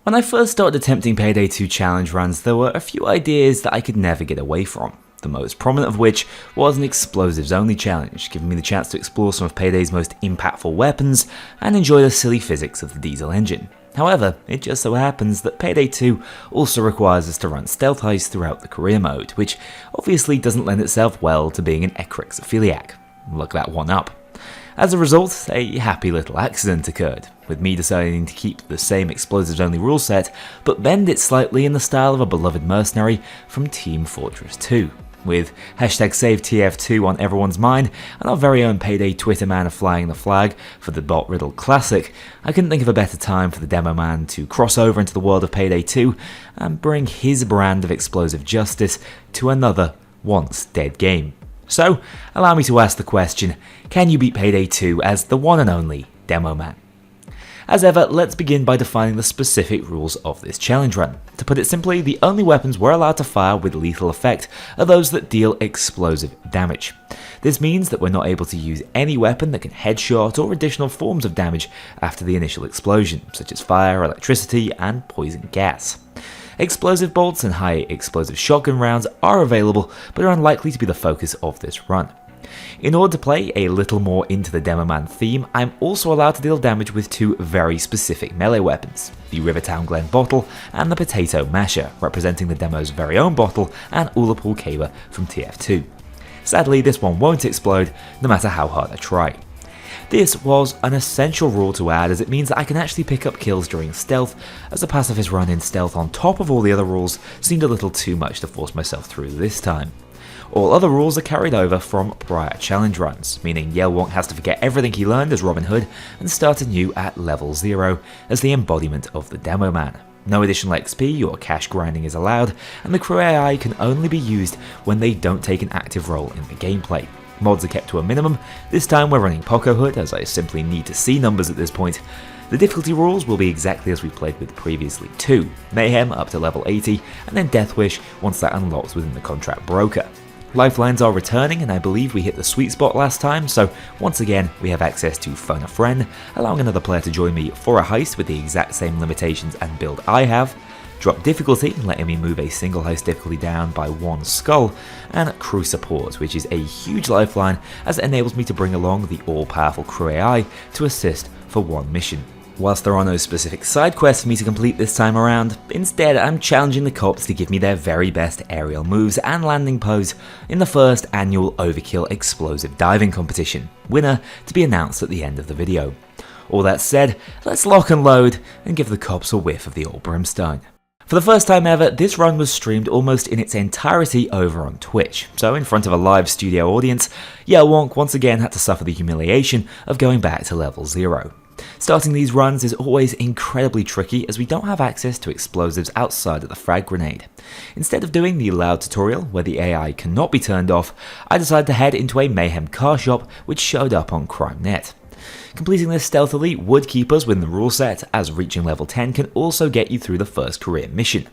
When I first started attempting Payday 2 challenge runs, there were a few ideas that I could never get away from. The most prominent of which was an explosives only challenge, giving me the chance to explore some of Payday's most impactful weapons and enjoy the silly physics of the diesel engine. However, it just so happens that Payday 2 also requires us to run stealth heists throughout the career mode, which obviously doesn't lend itself well to being an Ecryxophiliac. Look that one up. As a result, a happy little accident occurred, with me deciding to keep the same explosives only rule set, but bend it slightly in the style of a beloved mercenary from Team Fortress 2. With #SaveTF2 on everyone's mind, and our very own Payday Twitter man flying the flag for the bot-riddled classic, I couldn't think of a better time for the Demoman to cross over into the world of Payday 2 and bring his brand of explosive justice to another once dead game. So, allow me to ask the question, can you beat Payday 2 as the one and only Demoman? As ever, let's begin by defining the specific rules of this challenge run. To put it simply, the only weapons we're allowed to fire with lethal effect are those that deal explosive damage. This means that we're not able to use any weapon that can headshot or additional forms of damage after the initial explosion, such as fire, electricity, and poison gas. Explosive bolts and high explosive shotgun rounds are available, but are unlikely to be the focus of this run. In order to play a little more into the Demoman theme, I'm also allowed to deal damage with two very specific melee weapons, the Rivertown Glen bottle and the Potato Masher, representing the demo's very own bottle and Ullapool Caber from TF2. Sadly, this one won't explode, no matter how hard I try. This was an essential rule to add, as it means that I can actually pick up kills during stealth, as the pacifist run in stealth on top of all the other rules seemed a little too much to force myself through this time. All other rules are carried over from prior challenge runs, meaning Yelwonk has to forget everything he learned as Robin Hood and start anew at level 0 as the embodiment of the Demoman. No additional XP or cash grinding is allowed, and the crew AI can only be used when they don't take an active role in the gameplay. Mods are kept to a minimum. This time we're running Poco Hood, as I simply need to see numbers at this point. The difficulty rules will be exactly as we played with previously too, Mayhem up to level 80, and then Death Wish once that unlocks within the contract broker. Lifelines are returning, and I believe we hit the sweet spot last time, so once again we have access to Phone a Friend, allowing another player to join me for a heist with the exact same limitations and build I have, drop difficulty, letting me move a single heist difficulty down by 1 skull, and crew support, which is a huge lifeline as it enables me to bring along the all-powerful crew AI to assist for one mission. Whilst there are no specific side quests for me to complete this time around, instead I'm challenging the cops to give me their very best aerial moves and landing pose in the first annual Overkill Explosive Diving Competition, winner to be announced at the end of the video. All that said, let's lock and load and give the cops a whiff of the old brimstone. For the first time ever, this run was streamed almost in its entirety over on Twitch, so in front of a live studio audience, Yelwonk once again had to suffer the humiliation of going back to level 0. Starting these runs is always incredibly tricky as we don't have access to explosives outside of the frag grenade. Instead of doing the loud tutorial where the AI cannot be turned off, I decided to head into a Mayhem car shop which showed up on CrimeNet. Completing this stealthily would keep us within the rule set, as reaching level 10 can also get you through the first career mission.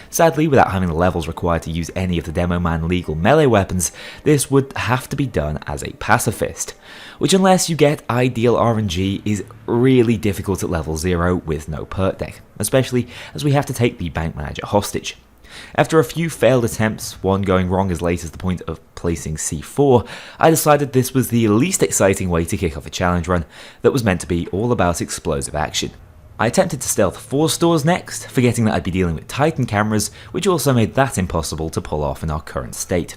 Sadly, without having the levels required to use any of the Demoman legal melee weapons, this would have to be done as a pacifist, which unless you get ideal RNG is really difficult at level 0 with no perk deck, especially as we have to take the bank manager hostage. After a few failed attempts, one going wrong as late as the point of placing C4, I decided this was the least exciting way to kick off a challenge run that was meant to be all about explosive action. I attempted to stealth 4 stores next, forgetting that I'd be dealing with Titan cameras, which also made that impossible to pull off in our current state.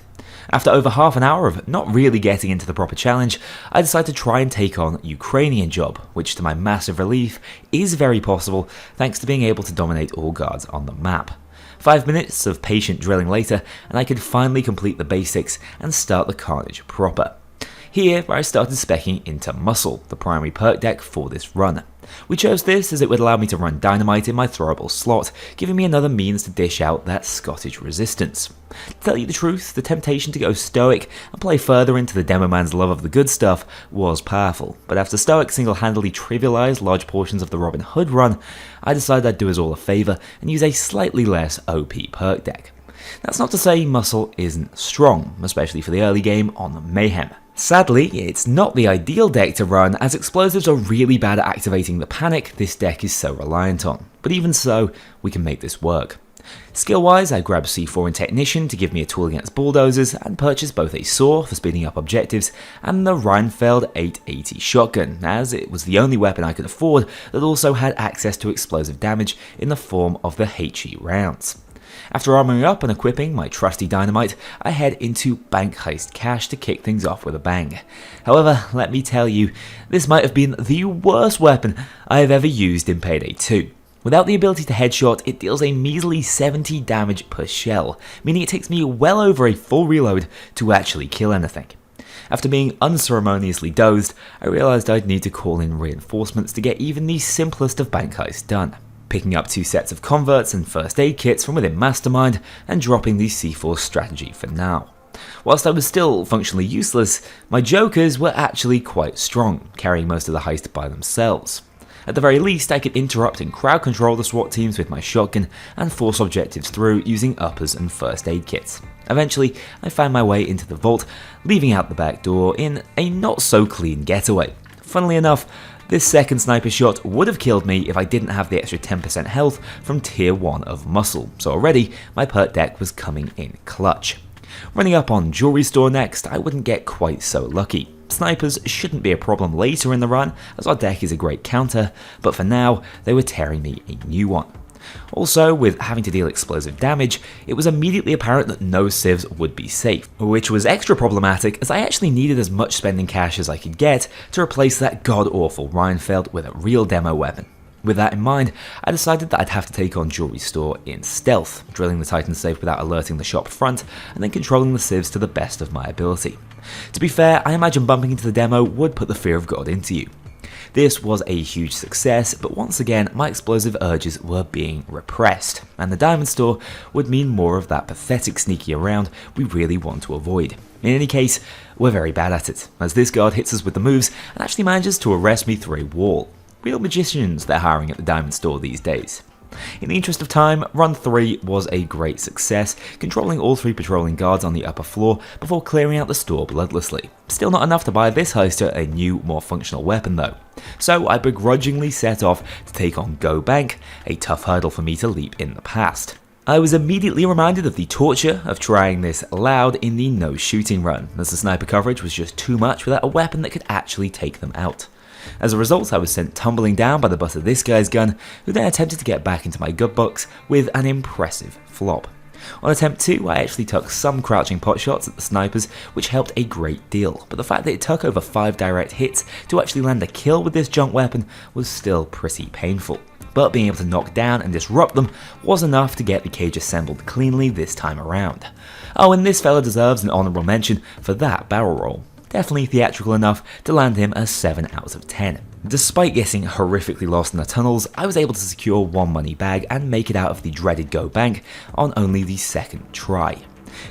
After over half an hour of not really getting into the proper challenge, I decided to try and take on Ukrainian Job, which to my massive relief is very possible thanks to being able to dominate all guards on the map. 5 minutes of patient drilling later, and I could finally complete the basics and start the carnage proper. Here, I started speccing into Muscle, the primary perk deck for this run. We chose this as it would allow me to run Dynamite in my throwable slot, giving me another means to dish out that Scottish resistance. To tell you the truth, the temptation to go Stoic and play further into the Demoman's love of the good stuff was powerful, but after Stoic single-handedly trivialised large portions of the Robin Hood run, I decided I'd do us all a favour and use a slightly less OP perk deck. That's not to say Muscle isn't strong, especially for the early game on Mayhem. Sadly, it's not the ideal deck to run, as explosives are really bad at activating the panic this deck is so reliant on, but even so, we can make this work. Skill-wise, I grabbed C4 and Technician to give me a tool against bulldozers, and purchased both a saw for speeding up objectives and the Rheinfeld 880 shotgun, as it was the only weapon I could afford that also had access to explosive damage in the form of the HE rounds. After armoring up and equipping my trusty dynamite, I head into Bank Heist Cache to kick things off with a bang. However, let me tell you, this might have been the worst weapon I have ever used in Payday 2. Without the ability to headshot, it deals a measly 70 damage per shell, meaning it takes me well over a full reload to actually kill anything. After being unceremoniously dozed, I realised I'd need to call in reinforcements to get even the simplest of bank heists done. Picking up 2 sets of converts and first aid kits from within Mastermind, and dropping the C4 strategy for now. Whilst I was still functionally useless, my jokers were actually quite strong, carrying most of the heist by themselves. At the very least, I could interrupt and crowd control the SWAT teams with my shotgun and force objectives through using uppers and first aid kits. Eventually, I found my way into the vault, leaving out the back door in a not so clean getaway. Funnily enough, this second sniper shot would have killed me if I didn't have the extra 10% health from tier 1 of muscle, so already my perk deck was coming in clutch. Running up on Jewelry Store next, I wouldn't get quite so lucky. Snipers shouldn't be a problem later in the run, as our deck is a great counter, but for now, they were tearing me a new one. Also, with having to deal explosive damage, it was immediately apparent that no civs would be safe, which was extra problematic as I actually needed as much spending cash as I could get to replace that god-awful Rheinfeld with a real demo weapon. With that in mind, I decided that I'd have to take on Jewelry Store in stealth, drilling the Titan safe without alerting the shop front, and then controlling the civs to the best of my ability. To be fair, I imagine bumping into the demo would put the fear of God into you. This was a huge success, but once again my explosive urges were being repressed, and the Diamond Store would mean more of that pathetic sneaky around we really want to avoid. In any case, we're very bad at it, as this guard hits us with the moves and actually manages to arrest me through a wall. Real magicians they're hiring at the Diamond Store these days. In the interest of time, Run 3 was a great success, controlling all 3 patrolling guards on the upper floor before clearing out the store bloodlessly. Still not enough to buy this heister a new, more functional weapon though. So I begrudgingly set off to take on Go Bank, a tough hurdle for me to leap in the past. I was immediately reminded of the torture of trying this loud in the no shooting run, as the sniper coverage was just too much without a weapon that could actually take them out. As a result, I was sent tumbling down by the butt of this guy's gun, who then attempted to get back into my gut box with an impressive flop. On attempt 2, I actually took some crouching pot shots at the snipers, which helped a great deal, but the fact that it took over 5 direct hits to actually land a kill with this junk weapon was still pretty painful. But being able to knock down and disrupt them was enough to get the cage assembled cleanly this time around. Oh, and this fella deserves an honourable mention for that barrel roll. Definitely theatrical enough to land him a 7 out of 10. Despite getting horrifically lost in the tunnels, I was able to secure 1 money bag and make it out of the dreaded Go Bank on only the 2nd try.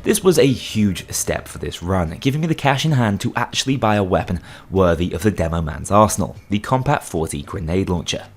This was a huge step for this run, giving me the cash in hand to actually buy a weapon worthy of the Demoman's arsenal, the Compat 40 grenade launcher.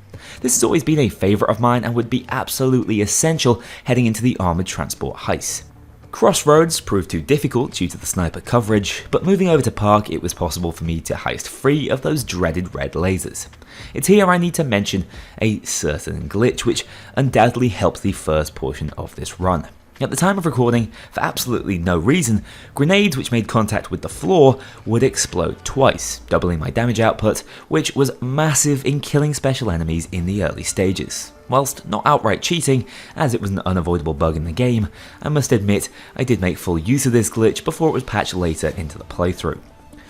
This has always been a favourite of mine and would be absolutely essential heading into the armoured transport heist. Crossroads proved too difficult due to the sniper coverage, but moving over to Park it was possible for me to heist free of those dreaded red lasers. It's here I need to mention a certain glitch which undoubtedly helped the first portion of this run. At the time of recording, for absolutely no reason, grenades which made contact with the floor would explode twice, doubling my damage output, which was massive in killing special enemies in the early stages. Whilst not outright cheating, as it was an unavoidable bug in the game, I must admit I did make full use of this glitch before it was patched later into the playthrough.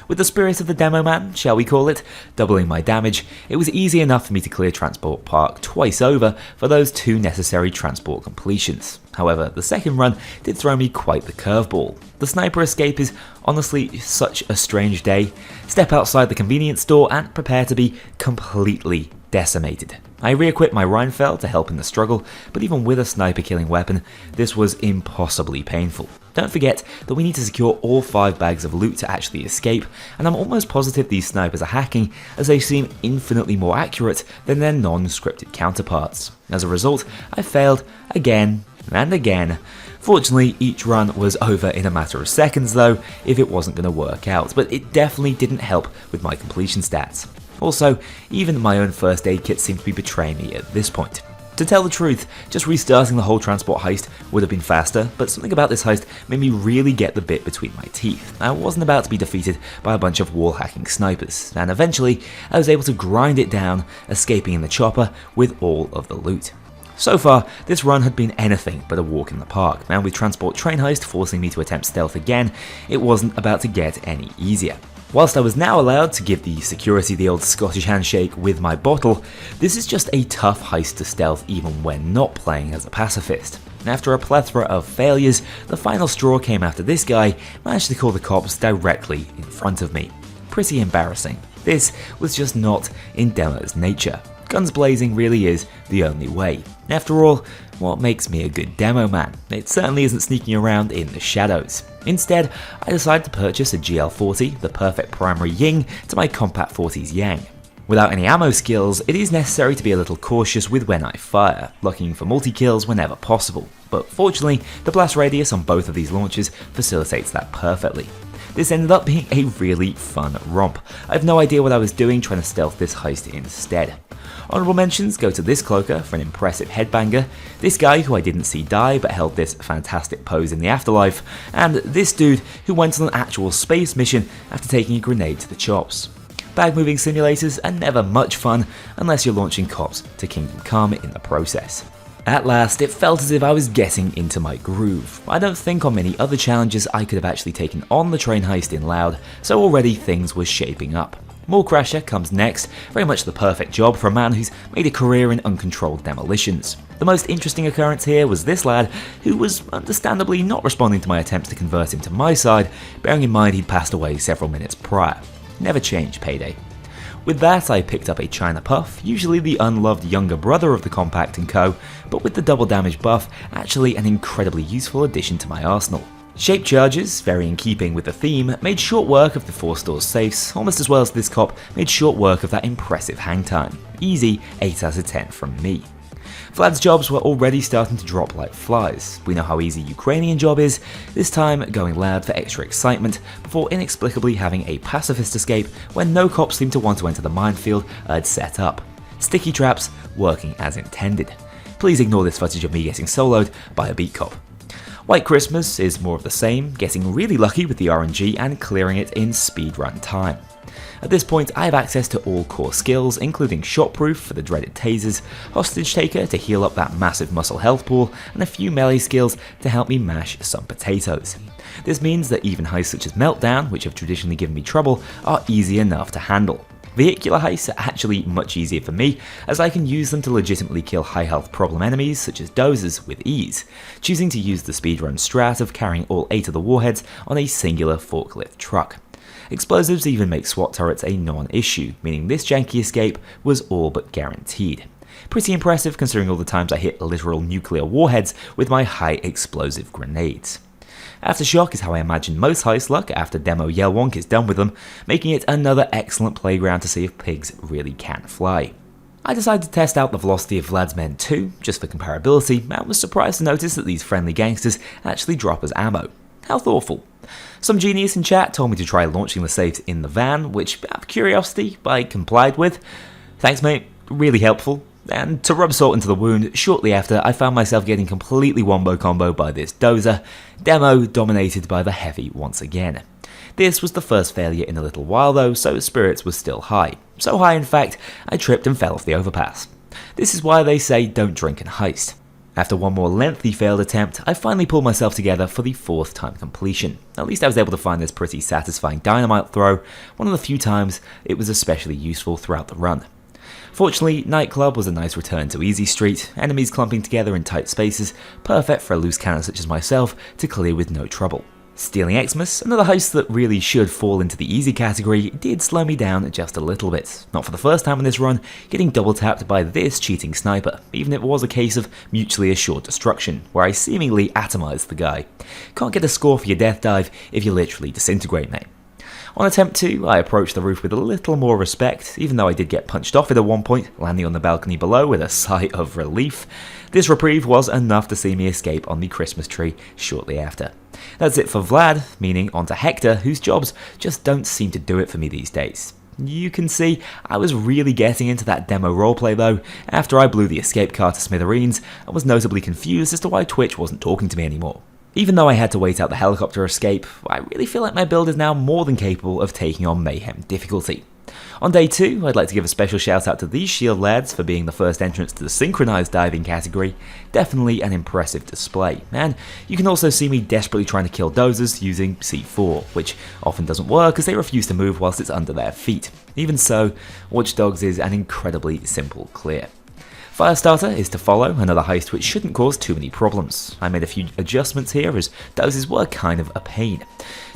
With the spirit of the Demoman, shall we call it, doubling my damage, it was easy enough for me to clear Transport Park twice over for those 2 necessary transport completions. However, the second run did throw me quite the curveball. The sniper escape is honestly such a strange day. Step outside the convenience store and prepare to be completely decimated. I re-equipped my Rheinfeld to help in the struggle, but even with a sniper killing weapon, this was impossibly painful. Don't forget that we need to secure all 5 bags of loot to actually escape, and I'm almost positive these snipers are hacking as they seem infinitely more accurate than their non-scripted counterparts. As a result, I failed again And again. Fortunately, each run was over in a matter of seconds though, if it wasn't going to work out, but it definitely didn't help with my completion stats. Also, even my own first aid kit seemed to be betraying me at this point. To tell the truth, just restarting the whole transport heist would have been faster, but something about this heist made me really get the bit between my teeth. I wasn't about to be defeated by a bunch of wall-hacking snipers, and eventually I was able to grind it down, escaping in the chopper with all of the loot. So far, this run had been anything but a walk in the park, and with transport train heist forcing me to attempt stealth again, it wasn't about to get any easier. Whilst I was now allowed to give the security the old Scottish handshake with my bottle, this is just a tough heist to stealth even when not playing as a pacifist. After a plethora of failures, the final straw came after this guy managed to call the cops directly in front of me. Pretty embarrassing. This was just not in Demo's nature. Guns blazing really is the only way. After all, what makes me a good Demoman? It certainly isn't sneaking around in the shadows. Instead, I decided to purchase a GL40, the perfect primary yin to my Compat 40's yang. Without any ammo skills, it is necessary to be a little cautious with when I fire, looking for multi-kills whenever possible. But fortunately, the blast radius on both of these launchers facilitates that perfectly. This ended up being a really fun romp. I have no idea what I was doing trying to stealth this heist instead. Honourable mentions go to this cloaker for an impressive headbanger, this guy who I didn't see die but held this fantastic pose in the afterlife, and this dude who went on an actual space mission after taking a grenade to the chops. Bag moving simulators are never much fun unless you're launching cops to Kingdom Come in the process. At last, it felt as if I was getting into my groove. I don't think on many other challenges I could have actually taken on the train heist in Loud, so already things were shaping up. Mall Crasher comes next, very much the perfect job for a man who's made a career in uncontrolled demolitions. The most interesting occurrence here was this lad, who was understandably not responding to my attempts to convert him to my side, bearing in mind he'd passed away several minutes prior. Never change, Payday. With that, I picked up a China Puff, usually the unloved younger brother of the Compact & Co, but with the double damage buff, actually an incredibly useful addition to my arsenal. Shape charges, very in keeping with the theme, made short work of the 4 stores safes, almost as well as this cop made short work of that impressive hang time. Easy 8 out of 10 from me. Vlad's jobs were already starting to drop like flies. We know how easy Ukrainian job is, this time going Loud for extra excitement, before inexplicably having a pacifist escape when no cops seemed to want to enter the minefield I'd set up. Sticky traps working as intended. Please ignore this footage of me getting soloed by a beat cop. White Christmas is more of the same, getting really lucky with the RNG and clearing it in speedrun time. At this point, I have access to all core skills, including Shotproof for the dreaded tasers, Hostage Taker to heal up that massive muscle health pool, and a few melee skills to help me mash some potatoes. This means that even heists such as Meltdown, which have traditionally given me trouble, are easy enough to handle. Vehicular heists are actually much easier for me, as I can use them to legitimately kill high health problem enemies such as dozers with ease, choosing to use the speedrun strat of carrying all 8 of the warheads on a singular forklift truck. Explosives even make SWAT turrets a non-issue, meaning this janky escape was all but guaranteed. Pretty impressive considering all the times I hit literal nuclear warheads with my high explosive grenades. Aftershock is how I imagine most heist luck after Demo Yell Wonk is done with them, making it another excellent playground to see if pigs really can fly. I decided to test out the velocity of Vlad's men too, just for comparability, and was surprised to notice that these friendly gangsters actually drop as ammo. How thoughtful. Some genius in chat told me to try launching the safes in the van, which out of curiosity I complied with. Thanks mate, really helpful. And to rub salt into the wound, shortly after I found myself getting completely wombo combo by this dozer, Demo dominated by the heavy once again. This was the first failure in a little while though, so spirits were still high. So high in fact, I tripped and fell off the overpass. This is why they say don't drink and heist. After one more lengthy failed attempt, I finally pulled myself together for the 4th time completion. At least I was able to find this pretty satisfying dynamite throw, one of the few times it was especially useful throughout the run. Fortunately, Nightclub was a nice return to Easy Street, enemies clumping together in tight spaces, perfect for a loose cannon such as myself to clear with no trouble. Stealing Xmas, another heist that really should fall into the easy category, did slow me down just a little bit. Not for the first time in this run, getting double tapped by this cheating sniper, even if it was a case of mutually assured destruction, where I seemingly atomized the guy. Can't get a score for your death dive if you literally disintegrate, mate. On attempt 2, I approached the roof with a little more respect, even though I did get punched off it at one point, landing on the balcony below with a sigh of relief. This reprieve was enough to see me escape on the Christmas tree shortly after. That's it for Vlad, meaning on to Hector, whose jobs just don't seem to do it for me these days. You can see I was really getting into that demo roleplay though. After I blew the escape car to smithereens, I was notably confused as to why Twitch wasn't talking to me anymore. Even though I had to wait out the helicopter escape, I really feel like my build is now more than capable of taking on Mayhem difficulty. On day 2, I'd like to give a special shout out to these shield lads for being the first entrants to the synchronized diving category. Definitely an impressive display, and you can also see me desperately trying to kill dozers using C4, which often doesn't work as they refuse to move whilst it's under their feet. Even so, Watch Dogs is an incredibly simple clear. Firestarter is to follow, another heist which shouldn't cause too many problems. I made a few adjustments here as doses were kind of a pain.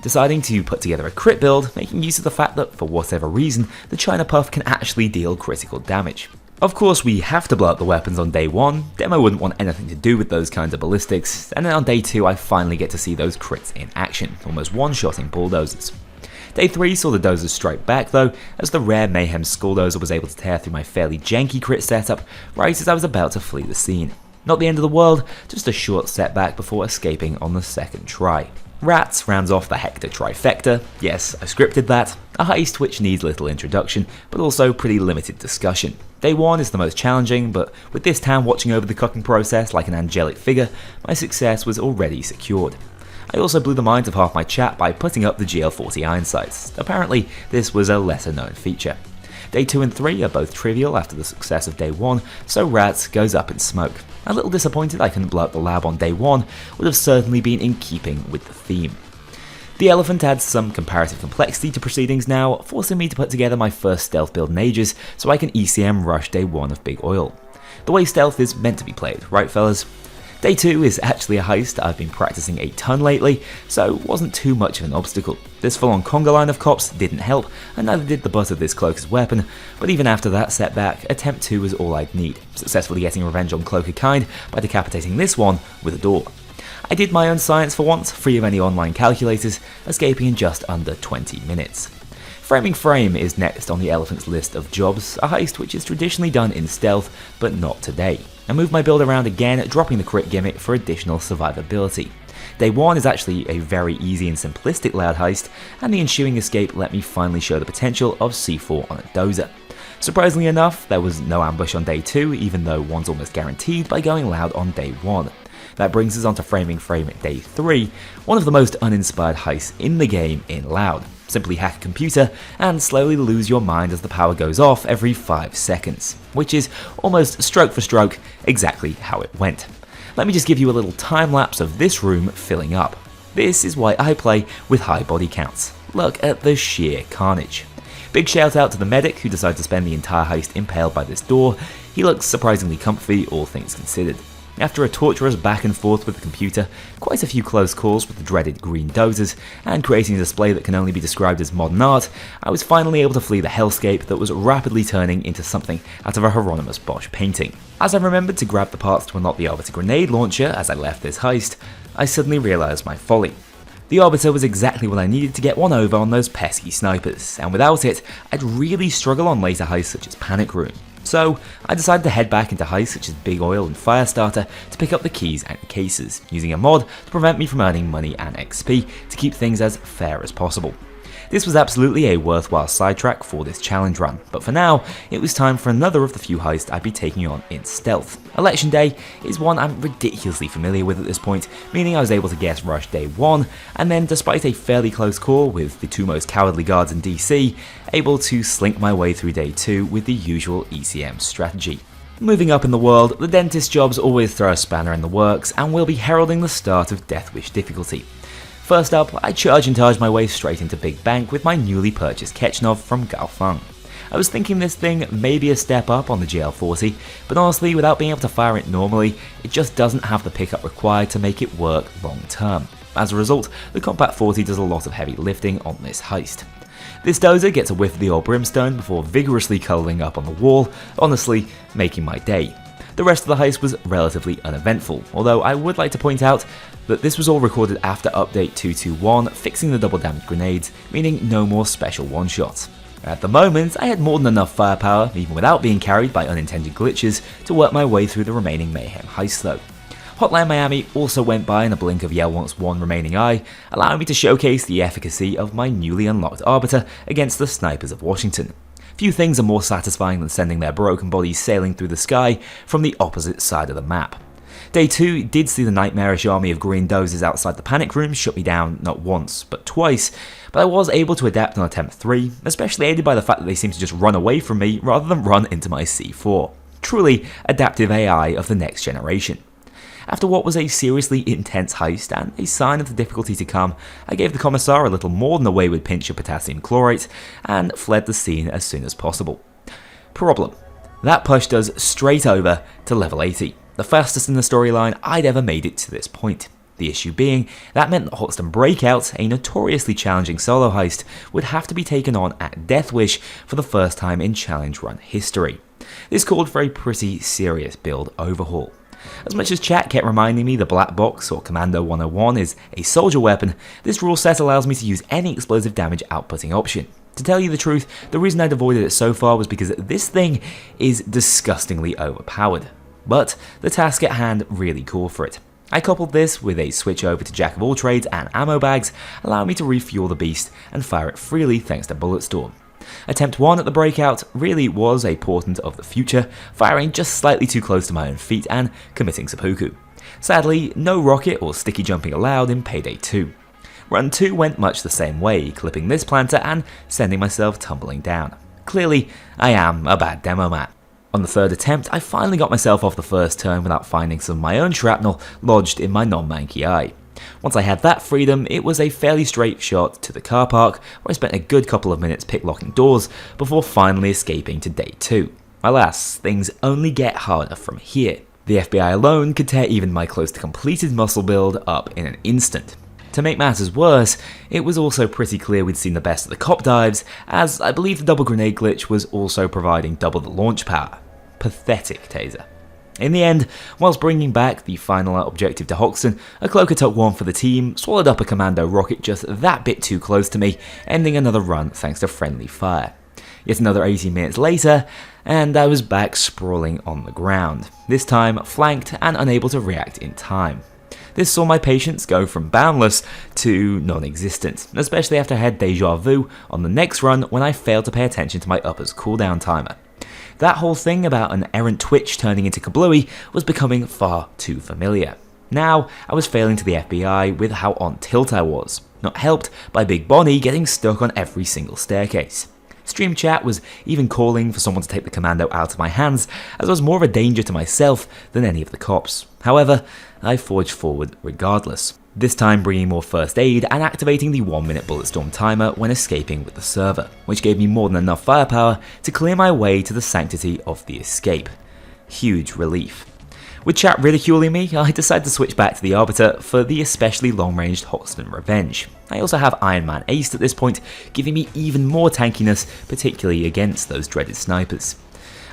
Deciding to put together a crit build, making use of the fact that for whatever reason, the China Puff can actually deal critical damage. Of course we have to blow up the weapons on day 1, Demo wouldn't want anything to do with those kinds of ballistics, and then on day 2 I finally get to see those crits in action, almost one-shotting bulldozers. Day 3 saw the dozers strike back though, as the rare Mayhem Skulldozer was able to tear through my fairly janky crit setup right as I was about to flee the scene. Not the end of the world, just a short setback before escaping on the second try. Rats rounds off the Hector trifecta. Yes, I scripted that. A heist which needs little introduction, but also pretty limited discussion. Day 1 is the most challenging, but with this town watching over the cooking process like an angelic figure, my success was already secured. I also blew the minds of half my chat by putting up the GL40 iron sights. Apparently, this was a lesser known feature. Day 2 and 3 are both trivial after the success of day 1, so Rats goes up in smoke. A little disappointed I couldn't blow up the lab on day 1, would have certainly been in keeping with the theme. The Elephant adds some comparative complexity to proceedings now, forcing me to put together my first stealth build in ages so I can ECM rush day 1 of Big Oil. The way stealth is meant to be played, right fellas? Day 2 is actually a heist I've been practicing a ton lately, so it wasn't too much of an obstacle. This full-on conga line of cops didn't help, and neither did the butt of this cloaker's weapon, but even after that setback, attempt 2 was all I'd need, successfully getting revenge on Cloaker Kind by decapitating this one with a door. I did my own science for once, free of any online calculators, escaping in just under 20 minutes. Framing Frame is next on the Elephant's list of jobs, a heist which is traditionally done in stealth, but not today. I moved my build around again, dropping the crit gimmick for additional survivability. Day 1 is actually a very easy and simplistic loud heist, and the ensuing escape let me finally show the potential of C4 on a dozer. Surprisingly enough, there was no ambush on day 2, even though one's almost guaranteed by going loud on day 1. That brings us on to Framing Frame at day 3, one of the most uninspired heists in the game in loud. Simply hack a computer and slowly lose your mind as the power goes off every 5 seconds, which is almost stroke for stroke exactly how it went. Let me just give you a little time lapse of this room filling up. This is why I play with high body counts. Look at the sheer carnage. Big shout out to the medic who decided to spend the entire heist impaled by this door. He looks surprisingly comfy, all things considered. After a torturous back and forth with the computer, quite a few close calls with the dreaded green dozers, and creating a display that can only be described as modern art, I was finally able to flee the hellscape that was rapidly turning into something out of a Hieronymus Bosch painting. As I remembered to grab the parts to unlock the Arbiter grenade launcher as I left this heist, I suddenly realised my folly. The Arbiter was exactly what I needed to get one over on those pesky snipers, and without it, I'd really struggle on later heists such as Panic Room. So, I decided to head back into heists such as Big Oil and Firestarter to pick up the keys and cases, using a mod to prevent me from earning money and XP to keep things as fair as possible. This was absolutely a worthwhile sidetrack for this challenge run, but for now, it was time for another of the few heists I'd be taking on in stealth. Election Day is one I'm ridiculously familiar with at this point, meaning I was able to guess rush day 1, and then despite a fairly close call with the 2 most cowardly guards in DC, able to slink my way through day 2 with the usual ECM strategy. Moving up in the world, the dentist jobs always throw a spanner in the works, and will be heralding the start of Death Wish difficulty. First up, I charge my way straight into Big Bank with my newly purchased Kknowley from Gaofeng. I was thinking this thing may be a step up on the GL40, but honestly, without being able to fire it normally, it just doesn't have the pickup required to make it work long term. As a result, the Compact 40 does a lot of heavy lifting on this heist. This dozer gets a whiff of the old brimstone before vigorously cuddling up on the wall, honestly making my day. The rest of the heist was relatively uneventful, although I would like to point out that this was all recorded after update 221, fixing the double damage grenades, meaning no more special one-shots. At the moment, I had more than enough firepower, even without being carried by unintended glitches, to work my way through the remaining Mayhem heists though. Hotline Miami also went by in a blink of Yell Wants one remaining eye, allowing me to showcase the efficacy of my newly unlocked Arbiter against the snipers of Washington. Few things are more satisfying than sending their broken bodies sailing through the sky from the opposite side of the map. Day 2 did see the nightmarish army of green dozers outside the panic room shut me down not once, but twice, but I was able to adapt on attempt 3, especially aided by the fact that they seemed to just run away from me rather than run into my C4. Truly adaptive AI of the next generation. After what was a seriously intense heist and a sign of the difficulty to come, I gave the Commissar a little more than a wayward pinch of potassium chlorate and fled the scene as soon as possible. Problem: that pushed us straight over to level 80, the fastest in the storyline I'd ever made it to this point. The issue being, that meant that Hoxton Breakout, a notoriously challenging solo heist, would have to be taken on at Death Wish for the first time in challenge run history. This called for a pretty serious build overhaul. As much as chat kept reminding me the Black Box or Commando 101 is a soldier weapon, this rule set allows me to use any explosive damage outputting option. To tell you the truth, the reason I'd avoided it so far was because this thing is disgustingly overpowered. But the task at hand really called for it. I coupled this with a switch over to Jack of all trades and ammo bags, allowing me to refuel the beast and fire it freely thanks to Bulletstorm. Attempt 1 at the breakout really was a portent of the future, firing just slightly too close to my own feet and committing seppuku. Sadly, no rocket or sticky jumping allowed in Payday 2. Run 2 went much the same way, clipping this planter and sending myself tumbling down. Clearly, I am a bad Demoman. On the third attempt, I finally got myself off the first turn without finding some of my own shrapnel lodged in my non-manky eye. Once I had that freedom, it was a fairly straight shot to the car park, where I spent a good couple of minutes picklocking doors before finally escaping to day 2. Alas, things only get harder from here. The FBI alone could tear even my close to completed muscle build up in an instant. To make matters worse, it was also pretty clear we'd seen the best of the cop dives, as I believe the double grenade glitch was also providing double the launch power. Pathetic, Taser. In the end, whilst bringing back the final objective to Hoxton, a cloaker took one for the team, swallowed up a commando rocket just that bit too close to me, ending another run thanks to friendly fire. Yet another 18 minutes later, and I was back sprawling on the ground, this time flanked and unable to react in time. This saw my patience go from boundless to non-existent, especially after I had deja vu on the next run when I failed to pay attention to my upper's cooldown timer. That whole thing about an errant twitch turning into Kknowley was becoming far too familiar. Now, I was failing to the FBI with how on tilt I was, not helped by Big Bonnie getting stuck on every single staircase. Stream chat was even calling for someone to take the commando out of my hands, as I was more of a danger to myself than any of the cops. However, I forged forward regardless, this time bringing more first aid and activating the 1-minute Bulletstorm timer when escaping with the server, which gave me more than enough firepower to clear my way to the sanctity of the escape. Huge relief. With chat ridiculing me, I decided to switch back to the Arbiter for the especially long-ranged Hoxton Revenge. I also have Iron Man aced at this point, giving me even more tankiness, particularly against those dreaded snipers.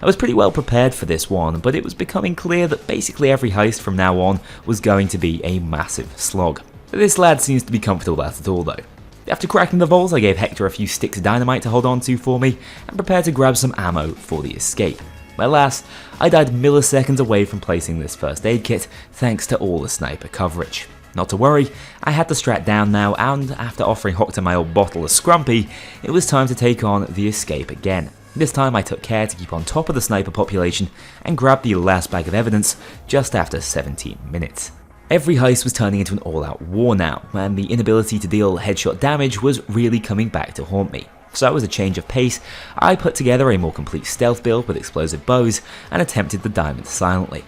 I was pretty well prepared for this one, but it was becoming clear that basically every heist from now on was going to be a massive slog. This lad seems to be comfortable at it all though. After cracking the vault, I gave Hector a few sticks of dynamite to hold on to for me, and prepared to grab some ammo for the escape. Alas, I died milliseconds away from placing this first aid kit, thanks to all the sniper coverage. Not to worry, I had the strat down now, and after offering Hoxton my old bottle of Scrumpy, it was time to take on the escape again. This time I took care to keep on top of the sniper population and grabbed the last bag of evidence just after 17 minutes. Every heist was turning into an all-out war now, and the inability to deal headshot damage was really coming back to haunt me. So as a change of pace, I put together a more complete stealth build with explosive bows and attempted the diamond silently.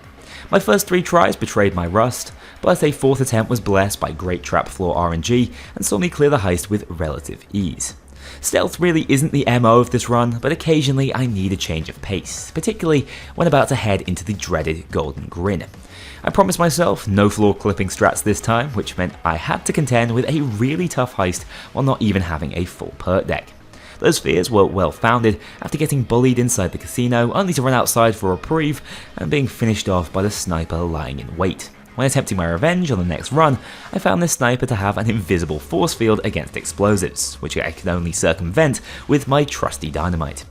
My first 3 tries betrayed my rust, but a 4th attempt was blessed by great trap floor RNG and saw me clear the heist with relative ease. Stealth really isn't the MO of this run, but occasionally I need a change of pace, particularly when about to head into the dreaded Golden Grin. I promised myself no floor clipping strats this time, which meant I had to contend with a really tough heist while not even having a full perk deck. Those fears were well founded after getting bullied inside the casino only to run outside for a reprieve and being finished off by the sniper lying in wait. When attempting my revenge on the next run, I found this sniper to have an invisible force field against explosives, which I could only circumvent with my trusty dynamite.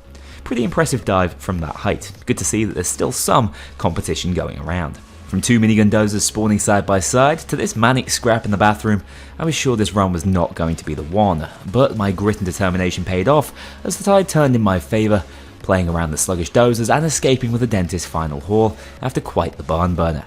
Pretty impressive dive from that height. Good to see that there's still some competition going around. From 2 minigun dozers spawning side by side to this manic scrap in the bathroom, I was sure this run was not going to be the one, but my grit and determination paid off as the tide turned in my favour, playing around the sluggish dozers and escaping with the dentist's final haul after quite the barn burner.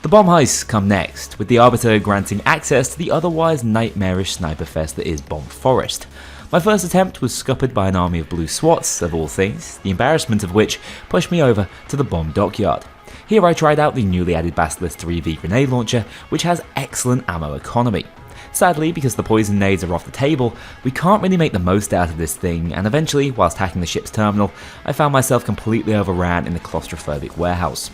The bomb heists come next, with the Arbiter granting access to the otherwise nightmarish sniper fest that is Bomb Forest. My first attempt was scuppered by an army of blue SWATs, of all things, the embarrassment of which pushed me over to the bomb dockyard. Here I tried out the newly added Basilisk 3V grenade launcher, which has excellent ammo economy. Sadly, because the poison nades are off the table, we can't really make the most out of this thing, and eventually, whilst hacking the ship's terminal, I found myself completely overran in the claustrophobic warehouse.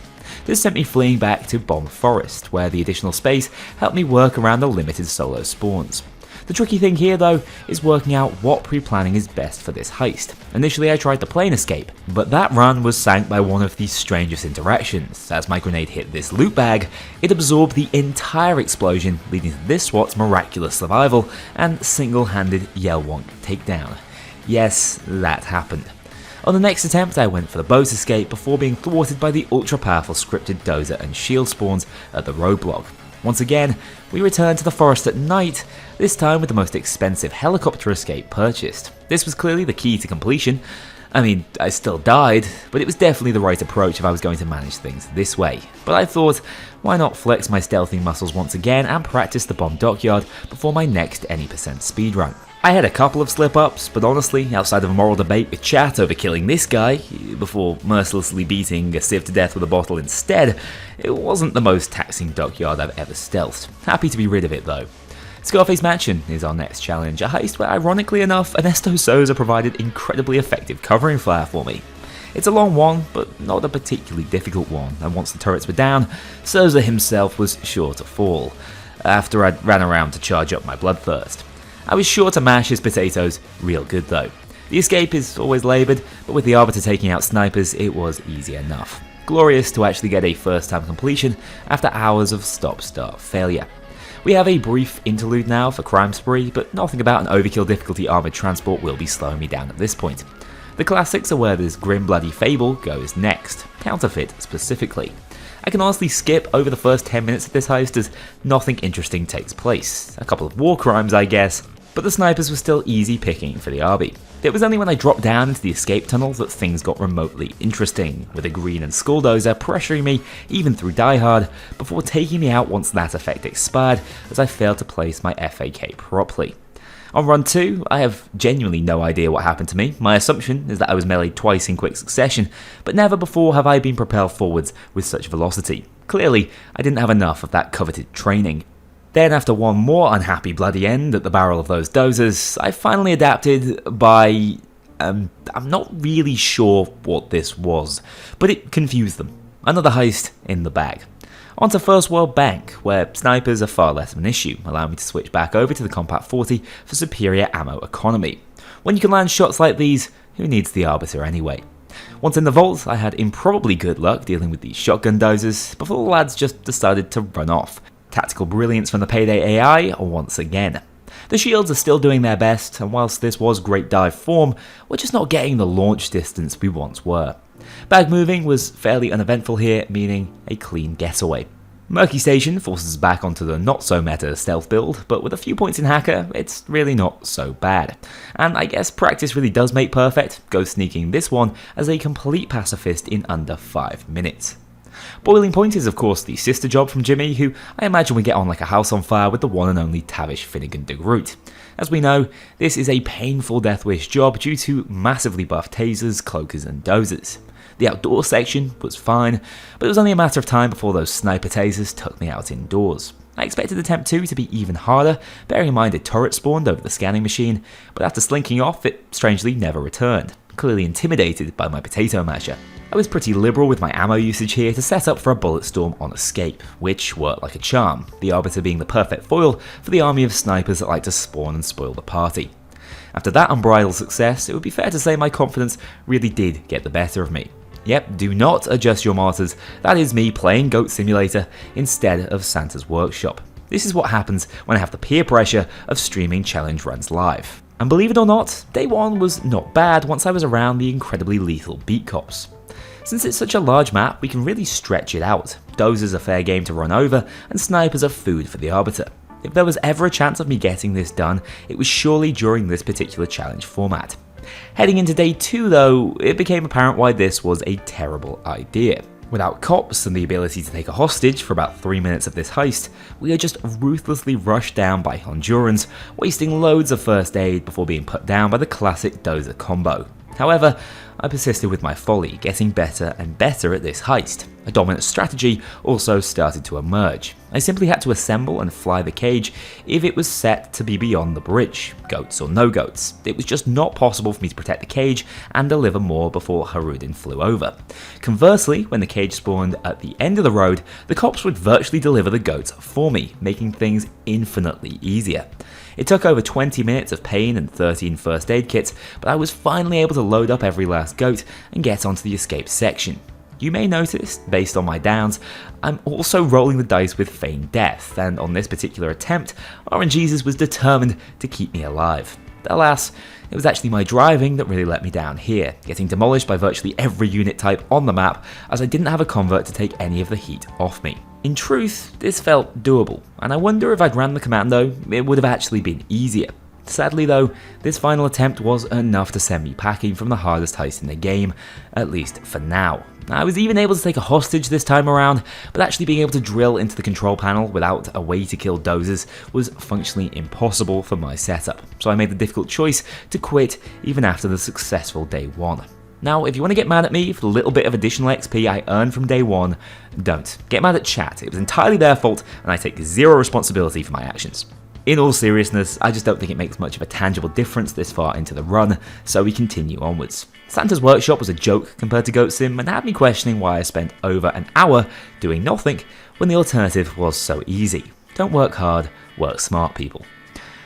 This sent me fleeing back to Bomb Forest, where the additional space helped me work around the limited solo spawns. The tricky thing here though is working out what pre-planning is best for this heist. Initially I tried the plane escape, but that run was sank by one of the strangest interactions. As my grenade hit this loot bag, it absorbed the entire explosion, leading to this SWAT's miraculous survival and single-handed Yelwonk takedown. Yes, that happened. On the next attempt I went for the boat escape before being thwarted by the ultra-powerful scripted dozer and shield spawns at the roadblock. Once again, we return to the forest at night, this time with the most expensive helicopter escape purchased. This was clearly the key to completion. I mean, I still died, but it was definitely the right approach if I was going to manage things this way. But I thought, why not flex my stealthing muscles once again and practice the bomb dockyard before my next any percent speedrun. I had a couple of slip-ups, but honestly, outside of a moral debate with chat over killing this guy, before mercilessly beating a sieve to death with a bottle instead, it wasn't the most taxing dockyard I've ever stealthed. Happy to be rid of it though. Scarface Mansion is our next challenge, a heist where ironically enough, Ernesto Souza provided incredibly effective covering fire for me. It's a long one, but not a particularly difficult one, and once the turrets were down, Souza himself was sure to fall, after I'd ran around to charge up my bloodthirst. I was sure to mash his potatoes real good though. The escape is always laboured, but with the Arbiter taking out snipers, it was easy enough. Glorious to actually get a first time completion after hours of stop-start failure. We have a brief interlude now for Crime Spree, but nothing about an overkill difficulty armoured transport will be slowing me down at this point. The classics are where this grim bloody fable goes next, counterfeit specifically. I can honestly skip over the first 10 minutes of this heist as nothing interesting takes place. A couple of war crimes I guess, but the snipers were still easy picking for the Arby. It was only when I dropped down into the escape tunnel that things got remotely interesting, with a green and skulldozer pressuring me even through Die Hard before taking me out once that effect expired as I failed to place my FAK properly. On run 2, I have genuinely no idea what happened to me. My assumption is that I was meleeed twice in quick succession, but never before have I been propelled forwards with such velocity. Clearly, I didn't have enough of that coveted training. Then after one more unhappy bloody end at the barrel of those dozers, I finally adapted by... I'm not really sure what this was, but it confused them. Another heist in the bag. On to First World Bank, where snipers are far less of an issue, allowing me to switch back over to the Compat 40 for superior ammo economy. When you can land shots like these, who needs the Arbiter anyway? Once in the vault, I had improbably good luck dealing with these shotgun dozers before the lads just decided to run off. Tactical brilliance from the Payday AI once again. The shields are still doing their best, and whilst this was great dive form, we're just not getting the launch distance we once were. Bag moving was fairly uneventful here, meaning a clean getaway. Murky Station forces us back onto the not-so-meta stealth build, but with a few points in Hacker, it's really not so bad. And I guess practice really does make perfect, ghost sneaking this one as a complete pacifist in under 5 minutes. Boiling Point is of course the sister job from Jimmy, who I imagine we get on like a house on fire with the one and only Tavish Finnegan de Groot. As we know, this is a painful Death Wish job due to massively buffed tasers, cloakers and dozers. The outdoor section was fine, but it was only a matter of time before those sniper tasers took me out indoors. I expected attempt 2 to be even harder, bearing in mind a turret spawned over the scanning machine, but after slinking off it strangely never returned, clearly intimidated by my potato masher. I was pretty liberal with my ammo usage here to set up for a bullet storm on escape, which worked like a charm, the Arbiter being the perfect foil for the army of snipers that like to spawn and spoil the party. After that unbridled success, it would be fair to say my confidence really did get the better of me. Yep, do not adjust your martyrs, that is me playing Goat Simulator instead of Santa's Workshop. This is what happens when I have the peer pressure of streaming challenge runs live. And believe it or not, day one was not bad once I was around the incredibly lethal beat cops. Since it's such a large map, we can really stretch it out. Dozers are fair game to run over, and snipers are food for the Arbiter. If there was ever a chance of me getting this done, it was surely during this particular challenge format. Heading into day 2 though, it became apparent why this was a terrible idea. Without cops and the ability to take a hostage for about 3 minutes of this heist, we are just ruthlessly rushed down by Hondurans, wasting loads of first aid before being put down by the classic dozer combo. However, I persisted with my folly, getting better and better at this heist. A dominant strategy also started to emerge. I simply had to assemble and fly the cage if it was set to be beyond the bridge, goats or no goats. It was just not possible for me to protect the cage and deliver more before Harudin flew over. Conversely, when the cage spawned at the end of the road, the cops would virtually deliver the goats for me, making things infinitely easier. It took over 20 minutes of pain and 13 first aid kits, but I was finally able to load up every last goat and get onto the escape section. You may notice, based on my downs, I'm also rolling the dice with feigned death, and on this particular attempt, RNGesus was determined to keep me alive. Alas, it was actually my driving that really let me down here, getting demolished by virtually every unit type on the map as I didn't have a convert to take any of the heat off me. In truth, this felt doable, and I wonder if I'd ran the commando, it would have actually been easier. Sadly though, this final attempt was enough to send me packing from the hardest heist in the game, at least for now. I was even able to take a hostage this time around, but actually being able to drill into the control panel without a way to kill dozers was functionally impossible for my setup, so I made the difficult choice to quit even after the successful day 1. Now, if you want to get mad at me for the little bit of additional XP I earned from day 1, don't. Get mad at chat, it was entirely their fault and I take zero responsibility for my actions. In all seriousness, I just don't think it makes much of a tangible difference this far into the run, so we continue onwards. Santa's Workshop was a joke compared to Goat Sim and had me questioning why I spent over an hour doing nothing when the alternative was so easy. Don't work hard, work smart, people.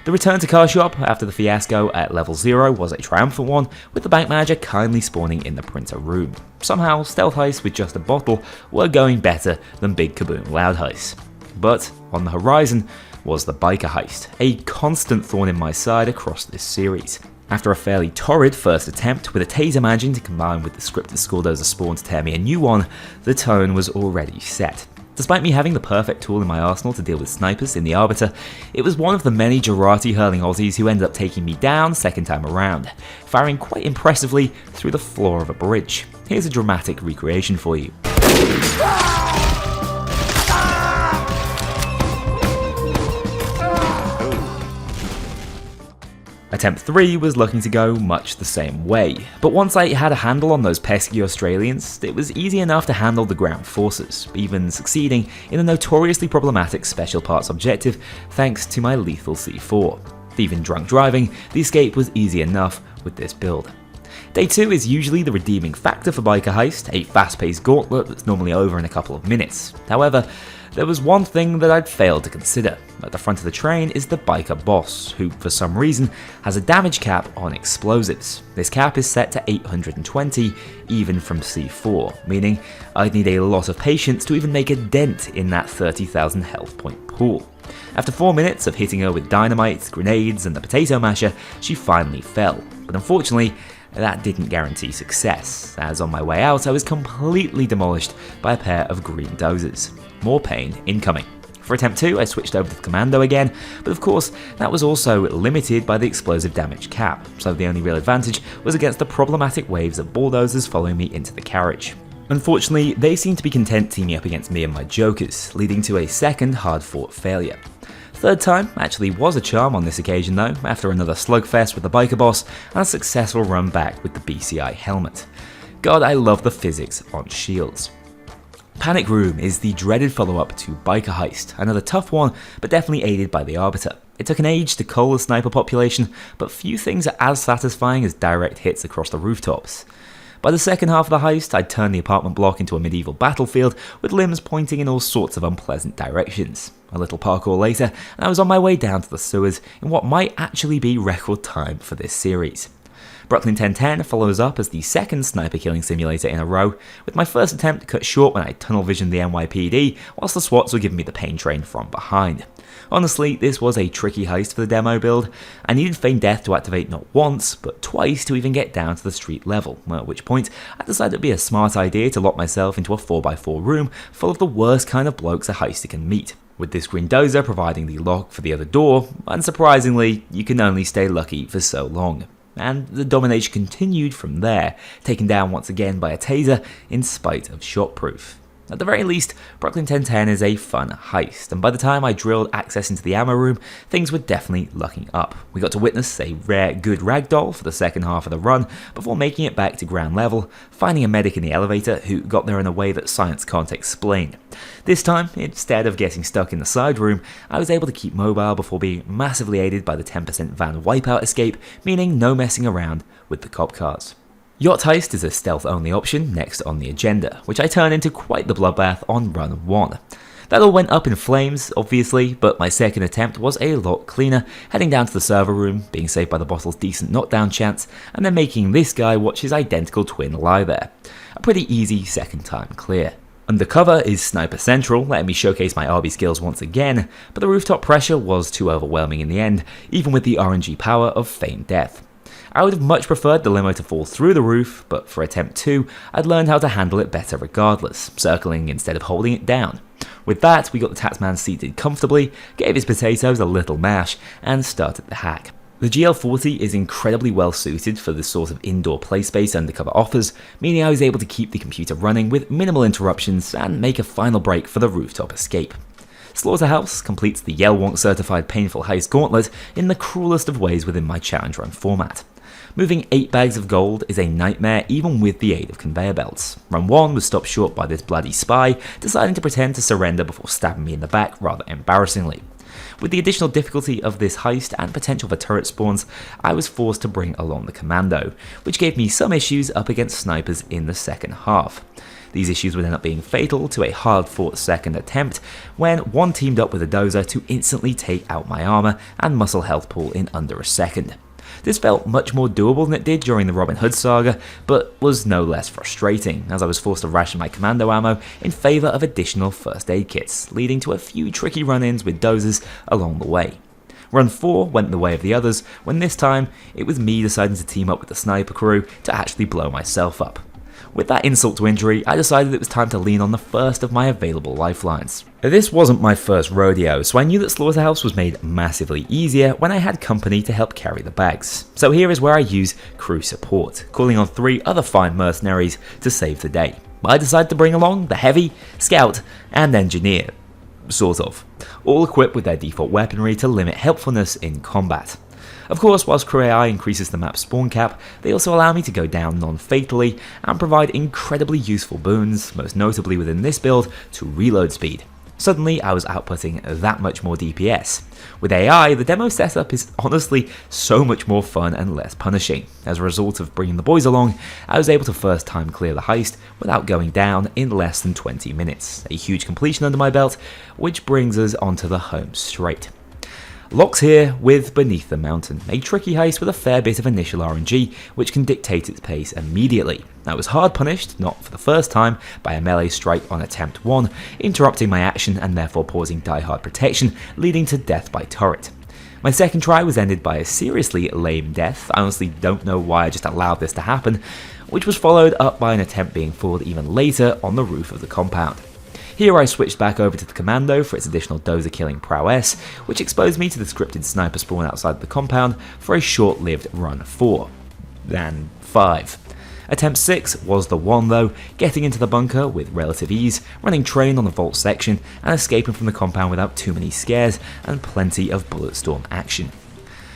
The return to Car Shop after the fiasco at level 0 was a triumphant one, with the bank manager kindly spawning in the printer room. Somehow, stealth heists with just a bottle were going better than big kaboom loud heists. But on the horizon was the biker heist, a constant thorn in my side across this series. After a fairly torrid first attempt with a taser managing to combine with the scripted Skulldozer spawn to tear me a new one, the tone was already set. Despite me having the perfect tool in my arsenal to deal with snipers in the Arbiter, it was one of the many Jarati hurling Aussies who ended up taking me down second time around, firing quite impressively through the floor of a bridge. Here's a dramatic recreation for you. Attempt 3 was looking to go much the same way, but once I had a handle on those pesky Australians, it was easy enough to handle the ground forces, even succeeding in a notoriously problematic special parts objective thanks to my lethal C4. Even drunk driving, the escape was easy enough with this build. Day 2 is usually the redeeming factor for Biker Heist, a fast-paced gauntlet that's normally over in a couple of minutes. However, there was one thing that I'd failed to consider. At the front of the train is the biker boss, who for some reason has a damage cap on explosives. This cap is set to 820, even from C4, meaning I'd need a lot of patience to even make a dent in that 30,000 health point pool. After 4 minutes of hitting her with dynamite, grenades and the potato masher, she finally fell, but unfortunately, that didn't guarantee success, as on my way out I was completely demolished by a pair of green dozers. More pain incoming. For attempt 2 I switched over to the commando again, but of course that was also limited by the explosive damage cap, so the only real advantage was against the problematic waves of bulldozers following me into the carriage. Unfortunately, they seemed to be content teaming up against me and my jokers, leading to a second hard-fought failure. Third time actually was a charm on this occasion though, after another slugfest with the biker boss and a successful run back with the BCI helmet. God, I love the physics on shields. Panic Room is the dreaded follow-up to Biker Heist, another tough one, but definitely aided by the Arbiter. It took an age to cull the sniper population, but few things are as satisfying as direct hits across the rooftops. By the second half of the heist, I'd turned the apartment block into a medieval battlefield with limbs pointing in all sorts of unpleasant directions. A little parkour later, and I was on my way down to the sewers in what might actually be record time for this series. Brooklyn 1010 follows up as the second sniper killing simulator in a row, with my first attempt cut short when I tunnel visioned the NYPD whilst the SWATs were giving me the pain train from behind. Honestly, this was a tricky heist for the demo build. I needed Feign Death to activate not once, but twice to even get down to the street level, at which point I decided it would be a smart idea to lock myself into a 4x4 room full of the worst kind of blokes a heister can meet. With this green dozer providing the lock for the other door, unsurprisingly, you can only stay lucky for so long. And the domination continued from there, taken down once again by a taser in spite of shotproof. At the very least, Brooklyn 1010 is a fun heist, and by the time I drilled access into the ammo room, things were definitely looking up. We got to witness a rare good ragdoll for the second half of the run, before making it back to ground level, finding a medic in the elevator who got there in a way that science can't explain. This time, instead of getting stuck in the side room, I was able to keep mobile before being massively aided by the 10% van wipeout escape, meaning no messing around with the cop cars. Yacht Heist is a stealth-only option next on the agenda, which I turned into quite the bloodbath on run 1. That all went up in flames, obviously, but my second attempt was a lot cleaner, heading down to the server room, being saved by the bottle's decent knockdown chance, and then making this guy watch his identical twin lie there. A pretty easy second time clear. Undercover is Sniper Central, letting me showcase my RB skills once again, but the rooftop pressure was too overwhelming in the end, even with the RNG power of Feign Death. I would have much preferred the limo to fall through the roof, but for attempt 2, I'd learned how to handle it better regardless, circling instead of holding it down. With that, we got the taxman seated comfortably, gave his potatoes a little mash, and started the hack. The GL40 is incredibly well suited for the sort of indoor play space Undercover offers, meaning I was able to keep the computer running with minimal interruptions and make a final break for the rooftop escape. Slaughterhouse completes the Yelwonk certified painful heist gauntlet in the cruelest of ways within my challenge run format. Moving 8 bags of gold is a nightmare even with the aid of conveyor belts. Run 1 was stopped short by this bloody spy, deciding to pretend to surrender before stabbing me in the back rather embarrassingly. With the additional difficulty of this heist and potential for turret spawns, I was forced to bring along the commando, which gave me some issues up against snipers in the second half. These issues would end up being fatal to a hard-fought second attempt when one teamed up with a dozer to instantly take out my armor and muscle health pool in under a second. This felt much more doable than it did during the Robin Hood saga, but was no less frustrating, as I was forced to ration my commando ammo in favour of additional first aid kits, leading to a few tricky run-ins with dozers along the way. Run 4 went the way of the others, when this time it was me deciding to team up with the sniper crew to actually blow myself up. With that insult to injury, I decided it was time to lean on the first of my available lifelines. This wasn't my first rodeo, so I knew that Slaughterhouse was made massively easier when I had company to help carry the bags. So here is where I use crew support, calling on 3 other fine mercenaries to save the day. I decided to bring along the Heavy, Scout, and Engineer. Sort of. All equipped with their default weaponry to limit helpfulness in combat. Of course, whilst Crew AI increases the map's spawn cap, they also allow me to go down non-fatally and provide incredibly useful boons, most notably within this build, to reload speed. Suddenly, I was outputting that much more DPS. With AI, the demo setup is honestly so much more fun and less punishing. As a result of bringing the boys along, I was able to first time clear the heist without going down in less than 20 minutes, a huge completion under my belt, which brings us onto the home straight. Locks here with Beneath the Mountain, a tricky heist with a fair bit of initial RNG, which can dictate its pace immediately. I was hard punished, not for the first time, by a melee strike on attempt 1, interrupting my action and therefore pausing die-hard protection, leading to death by turret. My second try was ended by a seriously lame death. I honestly don't know why I just allowed this to happen, which was followed up by an attempt being fooled even later on the roof of the compound. Here I switched back over to the Commando for its additional dozer killing prowess, which exposed me to the scripted sniper spawn outside the compound for a short-lived run 4. Then 5. Attempt 6 was the one though, getting into the bunker with relative ease, running train on the vault section, and escaping from the compound without too many scares and plenty of bullet storm action.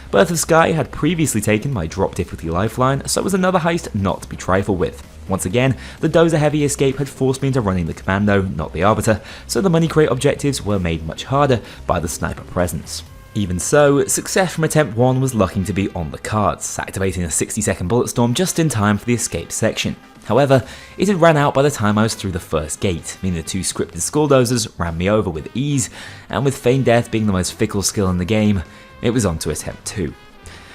Birth of Sky had previously taken my drop difficulty lifeline, so it was another heist not to be trifled with. Once again, the dozer heavy escape had forced me into running the Commando, not the Arbiter, so the money crate objectives were made much harder by the sniper presence. Even so, success from attempt 1 was looking to be on the cards, activating a 60-second bullet storm just in time for the escape section. However, it had ran out by the time I was through the first gate, meaning the two scripted skulldozers ran me over with ease, and with feigned death being the most fickle skill in the game, it was on to attempt 2.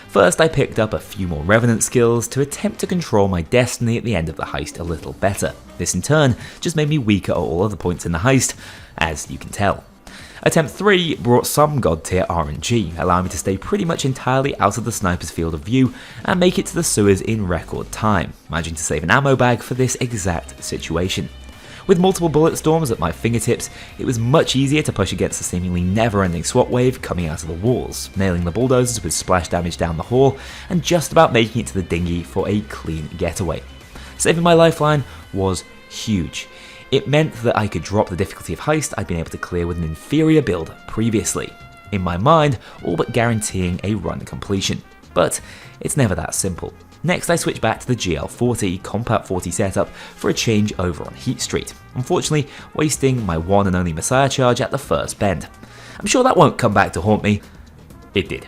First, I picked up a few more Revenant skills to attempt to control my destiny at the end of the heist a little better. This in turn just made me weaker at all other points in the heist, as you can tell. Attempt 3 brought some god tier RNG, allowing me to stay pretty much entirely out of the sniper's field of view and make it to the sewers in record time, managing to save an ammo bag for this exact situation. With multiple bullet storms at my fingertips, it was much easier to push against the seemingly never-ending SWAT wave coming out of the walls, nailing the bulldozers with splash damage down the hall and just about making it to the dinghy for a clean getaway. Saving my lifeline was huge. It meant that I could drop the difficulty of heist I'd been able to clear with an inferior build previously, in my mind all but guaranteeing a run completion. But it's never that simple. Next I switched back to the GL40 Compat 40 setup for a change over on Heat Street, unfortunately wasting my one and only Messiah charge at the first bend. I'm sure that won't come back to haunt me. It did.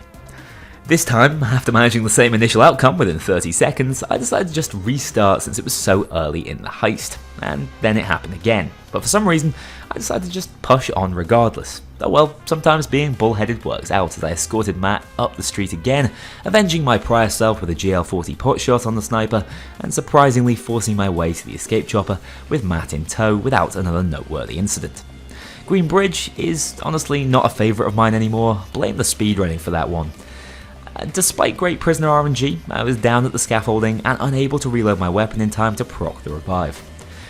This time, after managing the same initial outcome within 30 seconds, I decided to just restart since it was so early in the heist, and then it happened again. But for some reason, I decided to just push on regardless. Though well, sometimes being bullheaded works out as I escorted Matt up the street again, avenging my prior self with a GL40 pot shot on the sniper, and surprisingly forcing my way to the escape chopper with Matt in tow without another noteworthy incident. Green Bridge is honestly not a favourite of mine anymore, blame the speedrunning for that one. Despite great prisoner RNG, I was down at the scaffolding and unable to reload my weapon in time to proc the revive.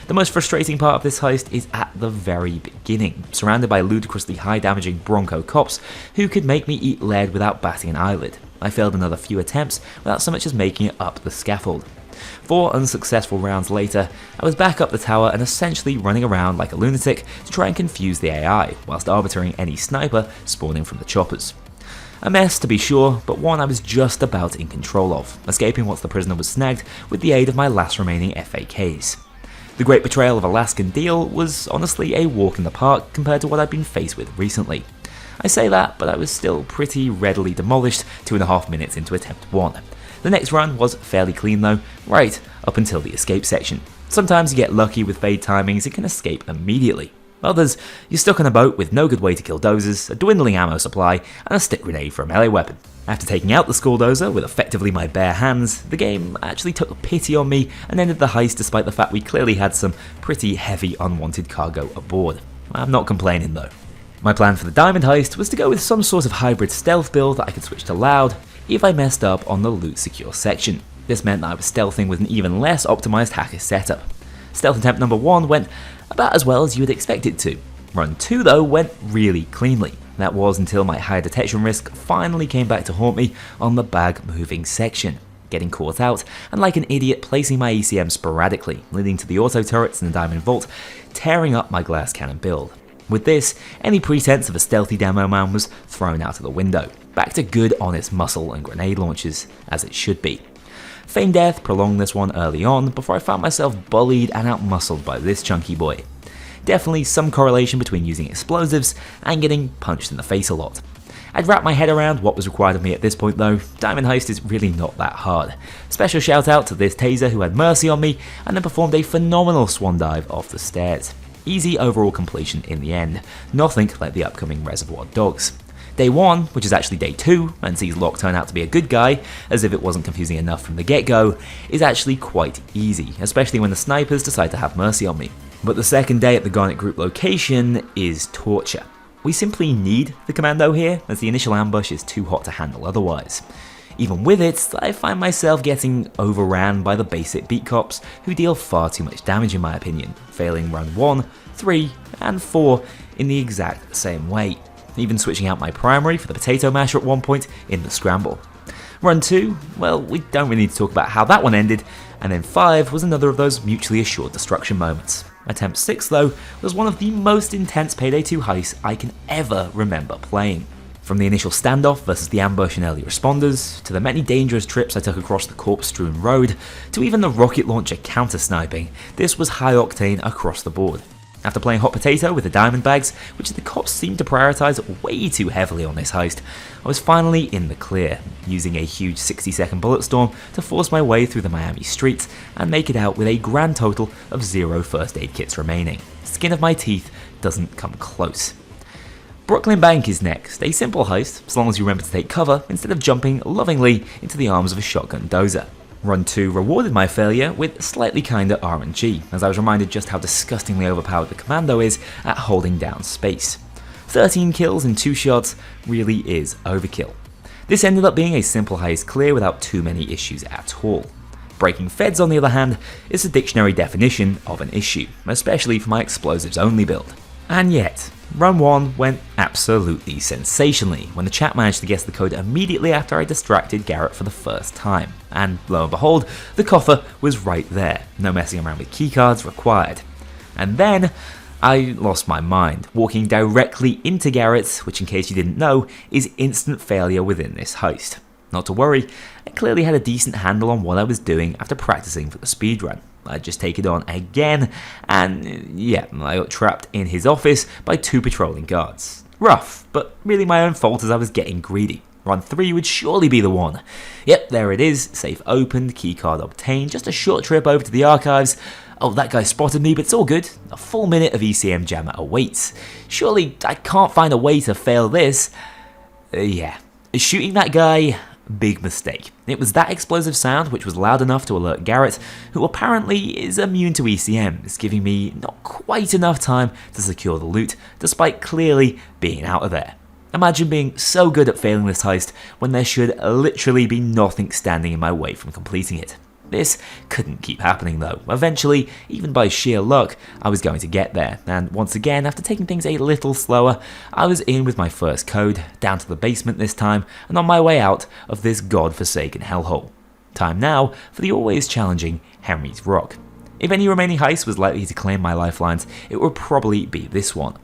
The most frustrating part of this heist is at the very beginning, surrounded by ludicrously high damaging Bronco cops who could make me eat lead without batting an eyelid. I failed another few attempts without so much as making it up the scaffold. 4 unsuccessful rounds later, I was back up the tower and essentially running around like a lunatic to try and confuse the AI, whilst arbitering any sniper spawning from the choppers. A mess to be sure, but one I was just about in control of, escaping once the prisoner was snagged with the aid of my last remaining FAKs. The Great Betrayal of Alaskan Deal was honestly a walk in the park compared to what I'd been faced with recently. I say that, but I was still pretty readily demolished 2.5 minutes into attempt 1. The next run was fairly clean though, right up until the escape section. Sometimes you get lucky with fade timings and can escape immediately. Others, you're stuck on a boat with no good way to kill dozers, a dwindling ammo supply, and a stick grenade for a melee weapon. After taking out the skulldozer with effectively my bare hands, the game actually took pity on me and ended the heist despite the fact we clearly had some pretty heavy unwanted cargo aboard. I'm not complaining though. My plan for the diamond heist was to go with some sort of hybrid stealth build that I could switch to loud if I messed up on the loot secure section. This meant that I was stealthing with an even less optimized hacker setup. Stealth attempt number 1 went about as well as you would expect it to. Run 2 though went really cleanly. That was until my high detection risk finally came back to haunt me on the bag moving section, getting caught out and like an idiot placing my ECM sporadically, leading to the auto turrets in the diamond vault, tearing up my glass cannon build. With this, any pretense of a stealthy Demoman was thrown out of the window, back to good honest muscle and grenade launches, as it should be. Feigned death prolonged this one early on before I found myself bullied and outmuscled by this chunky boy. Definitely some correlation between using explosives and getting punched in the face a lot. I'd wrap my head around what was required of me at this point though. Diamond heist is really not that hard. Special shout out to this taser who had mercy on me and then performed a phenomenal swan dive off the stairs. Easy overall completion in the end, nothing like the upcoming Reservoir Dogs. Day 1, which is actually day 2, and sees Locke turn out to be a good guy, as if it wasn't confusing enough from the get-go, is actually quite easy, especially when the snipers decide to have mercy on me. But the second day at the Garnet Group location is torture. We simply need the commando here, as the initial ambush is too hot to handle otherwise. Even with it, I find myself getting overran by the basic beat cops who deal far too much damage in my opinion, failing run 1, 3, and 4 in the exact same way, even switching out my primary for the potato masher at one point in the scramble. Run 2, well, we don't really need to talk about how that one ended, and then 5 was another of those mutually assured destruction moments. Attempt 6 though was one of the most intense Payday 2 heists I can ever remember playing. From the initial standoff versus the ambush and early responders, to the many dangerous trips I took across the corpse-strewn road, to even the rocket launcher counter-sniping, this was high octane across the board. After playing hot potato with the diamond bags, which the cops seemed to prioritise way too heavily on this heist, I was finally in the clear, using a huge 60-second bullet storm to force my way through the Miami streets and make it out with a grand total of 0 first aid kits remaining. Skin of my teeth doesn't come close. Brooklyn Bank is next, a simple heist, as long as you remember to take cover instead of jumping lovingly into the arms of a shotgun dozer. Run 2 rewarded my failure with slightly kinder RNG, as I was reminded just how disgustingly overpowered the commando is at holding down space. 13 kills in 2 shots really is overkill. This ended up being a simple heist clear without too many issues at all. Breaking feds, on the other hand, is the dictionary definition of an issue, especially for my explosives only build. And yet, Run 1 went absolutely sensationally when the chat managed to guess the code immediately after I distracted Garrett for the first time. And lo and behold, the coffer was right there, no messing around with keycards required. And then, I lost my mind, walking directly into Garrett's, which in case you didn't know, is instant failure within this heist. Not to worry, I clearly had a decent handle on what I was doing after practicing for the speedrun. I'd just take it on again, and yeah, I got trapped in his office by 2 patrolling guards. Rough, but really my own fault as I was getting greedy. Run 3 would surely be the one. Yep, there it is, safe opened, keycard obtained, just a short trip over to the archives. Oh, that guy spotted me, but it's all good. A full minute of ECM jammer awaits. Surely I can't find a way to fail this. Yeah, shooting that guy, big mistake. It was that explosive sound which was loud enough to alert Garrett, who apparently is immune to ECMs, giving me not quite enough time to secure the loot, despite clearly being out of there. Imagine being so good at failing this heist when there should literally be nothing standing in my way from completing it. This couldn't keep happening though. Eventually, even by sheer luck, I was going to get there, and once again, after taking things a little slower, I was in with my first code, down to the basement this time, and on my way out of this god-forsaken hellhole. Time now for the always challenging Henry's Rock. If any remaining heist was likely to claim my lifelines, it would probably be this one.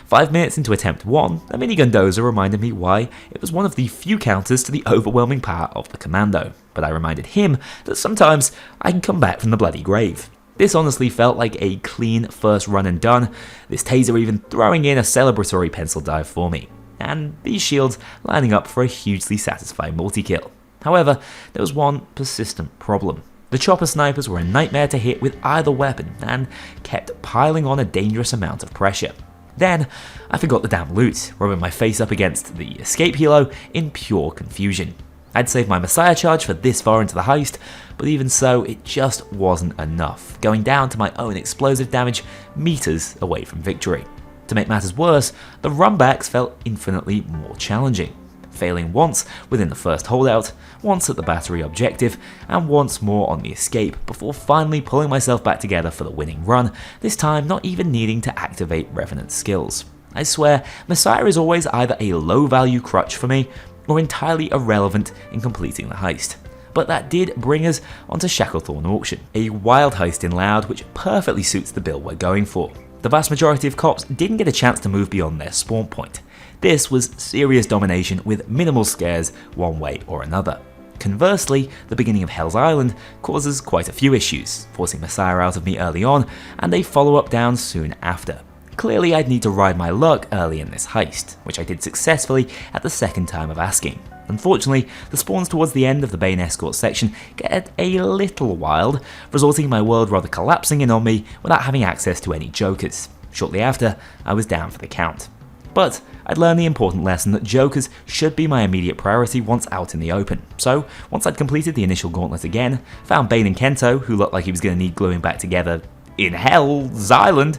5 minutes into attempt 1, a minigun dozer reminded me why it was one of the few counters to the overwhelming power of the commando, but I reminded him that sometimes I can come back from the bloody grave. This honestly felt like a clean first run and done, this taser even throwing in a celebratory pencil dive for me, and these shields lining up for a hugely satisfying multi-kill. However, there was one persistent problem. The chopper snipers were a nightmare to hit with either weapon and kept piling on a dangerous amount of pressure. Then, I forgot the damn loot, rubbing my face up against the escape helo in pure confusion. I'd saved my Messiah charge for this far into the heist, but even so, it just wasn't enough, going down to my own explosive damage meters away from victory. To make matters worse, the runbacks felt infinitely more challenging, failing once within the first holdout, once at the battery objective, and once more on the escape, before finally pulling myself back together for the winning run, this time not even needing to activate Revenant skills. I swear, Messiah is always either a low-value crutch for me, or entirely irrelevant in completing the heist. But that did bring us onto Shacklethorne Auction, a wild heist in Loud which perfectly suits the build we're going for. The vast majority of cops didn't get a chance to move beyond their spawn point. This was serious domination with minimal scares one way or another. Conversely, the beginning of Hell's Island causes quite a few issues, forcing Messiah out of me early on and a follow-up down soon after. Clearly I'd need to ride my luck early in this heist, which I did successfully at the second time of asking. Unfortunately, the spawns towards the end of the Bane Escort section get a little wild, resulting in my world rather collapsing in on me without having access to any jokers. Shortly after, I was down for the count. But I'd learned the important lesson that jokers should be my immediate priority once out in the open. So, once I'd completed the initial gauntlet again, found Bane and Kento, who looked like he was going to need gluing back together in Hell's Island,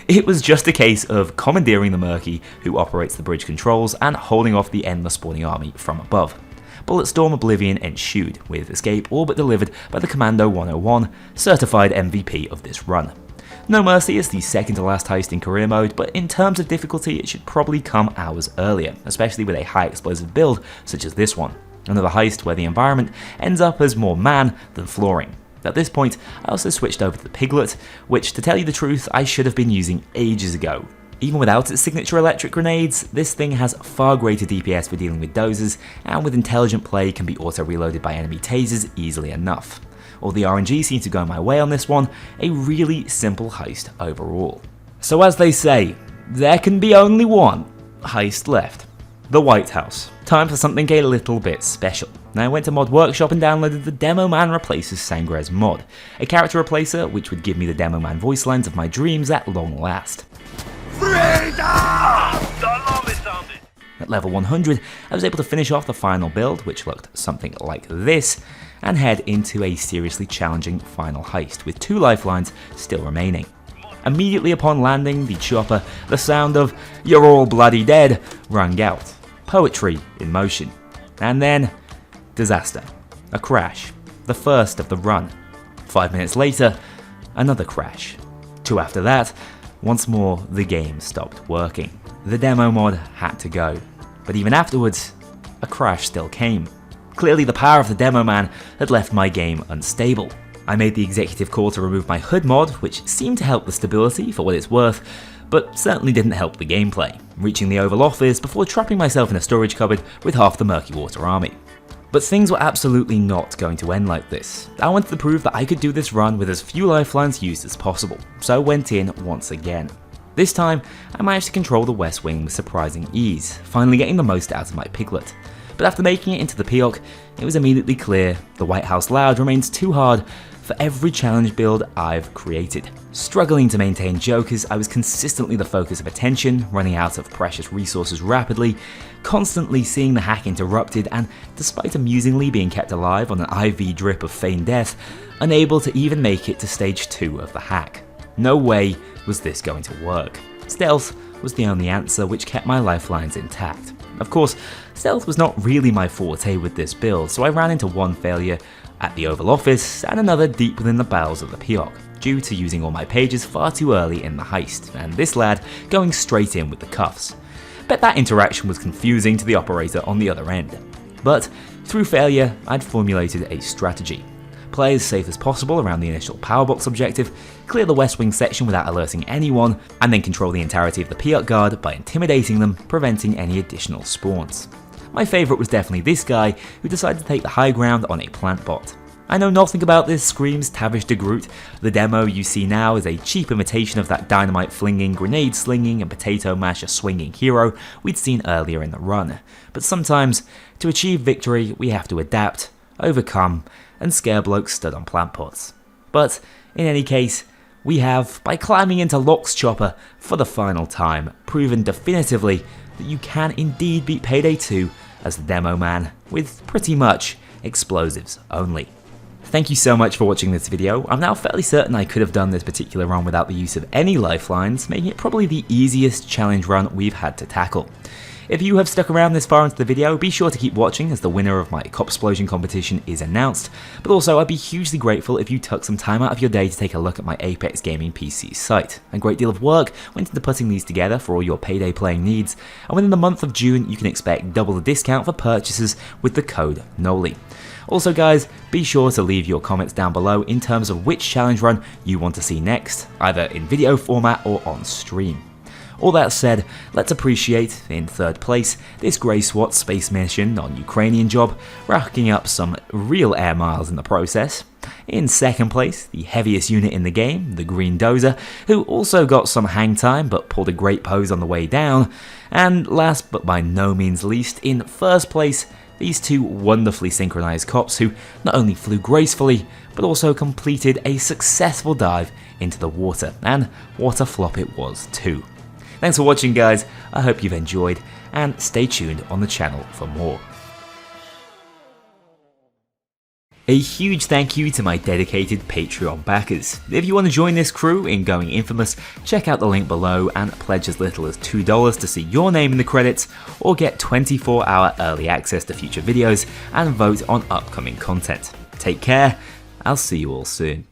it was just a case of commandeering the Murky, who operates the bridge controls, and holding off the endless spawning army from above. Bulletstorm Oblivion ensued, with escape all but delivered by the Commando 101, certified MVP of this run. No Mercy is the second to last heist in career mode, but in terms of difficulty it should probably come hours earlier, especially with a high explosive build such as this one. Another heist where the environment ends up as more man than flooring. At this point, I also switched over to the Piglet, which, to tell you the truth, I should have been using ages ago. Even without its signature electric grenades, this thing has far greater DPS for dealing with dozers, and with intelligent play can be auto-reloaded by enemy tasers easily enough. All the RNG seemed to go my way on this one, a really simple heist overall. So as they say, there can be only one heist left. The White House. Time for something a little bit special. Now I went to Mod Workshop and downloaded the Demoman Replaces Sangres mod, a character replacer which would give me the Demoman voice lines of my dreams at long last. At level 100, I was able to finish off the final build, which looked something like this, and head into a seriously challenging final heist, with 2 lifelines still remaining. Immediately upon landing the chopper, the sound of "You're all bloody dead" rang out. Poetry in motion. And then, disaster. A crash. The first of the run. 5 minutes later, another crash. 2 after that, once more the game stopped working. The demo mod had to go. But even afterwards, a crash still came. Clearly the power of the Demoman had left my game unstable. I made the executive call to remove my HUD mod, which seemed to help the stability for what it's worth, but certainly didn't help the gameplay, reaching the Oval Office before trapping myself in a storage cupboard with half the Murky Water army. But things were absolutely not going to end like this. I wanted to prove that I could do this run with as few lifelines used as possible, so I went in once again. This time, I managed to control the West Wing with surprising ease, finally getting the most out of my piglet. But after making it into the POC, it was immediately clear the White House Loud remains too hard for every challenge build I've created. Struggling to maintain jokers, I was consistently the focus of attention, running out of precious resources rapidly, constantly seeing the hack interrupted, and despite amusingly being kept alive on an IV drip of feigned death, unable to even make it to stage 2 of the hack. No way was this going to work. Stealth was the only answer, which kept my lifelines intact. Of course, stealth was not really my forte with this build, so I ran into one failure at the Oval Office and another deep within the bowels of the POC, due to using all my pages far too early in the heist, and this lad going straight in with the cuffs. Bet that interaction was confusing to the operator on the other end. But through failure, I'd formulated a strategy. Play as safe as possible around the initial power box objective, clear the West Wing section without alerting anyone, and then control the entirety of the POC guard by intimidating them, preventing any additional spawns. My favourite was definitely this guy, who decided to take the high ground on a plant bot. I know nothing about this, screams Tavish de Groot. The demo you see now is a cheap imitation of that dynamite flinging, grenade slinging, and potato masher swinging hero we'd seen earlier in the run. But sometimes, to achieve victory, we have to adapt, overcome, and scare blokes stood on plant pots. But in any case, we have, by climbing into Locke's chopper for the final time, proven definitively that you can indeed beat Payday 2 as the Demoman with pretty much explosives only. Thank you so much for watching this video. I'm now fairly certain I could have done this particular run without the use of any lifelines, making it probably the easiest challenge run we've had to tackle. If you have stuck around this far into the video, be sure to keep watching as the winner of my Copsplosion competition is announced, but also I'd be hugely grateful if you took some time out of your day to take a look at my Apex Gaming PC site. A great deal of work went into putting these together for all your Payday playing needs, and within the month of June you can expect double the discount for purchases with the code Kknowley. Also guys, be sure to leave your comments down below in terms of which challenge run you want to see next, either in video format or on stream. All that said, let's appreciate, in third place, this Grey SWAT space mission on Ukrainian job, racking up some real air miles in the process. In second place, the heaviest unit in the game, the Green Dozer, who also got some hang time but pulled a great pose on the way down. And last but by no means least, in first place, these two wonderfully synchronized cops who not only flew gracefully, but also completed a successful dive into the water, and what a flop it was too. Thanks for watching guys, I hope you've enjoyed, and stay tuned on the channel for more. A huge thank you to my dedicated Patreon backers. If you want to join this crew in going infamous, check out the link below and pledge as little as $2 to see your name in the credits, or get 24-hour early access to future videos and vote on upcoming content. Take care, I'll see you all soon.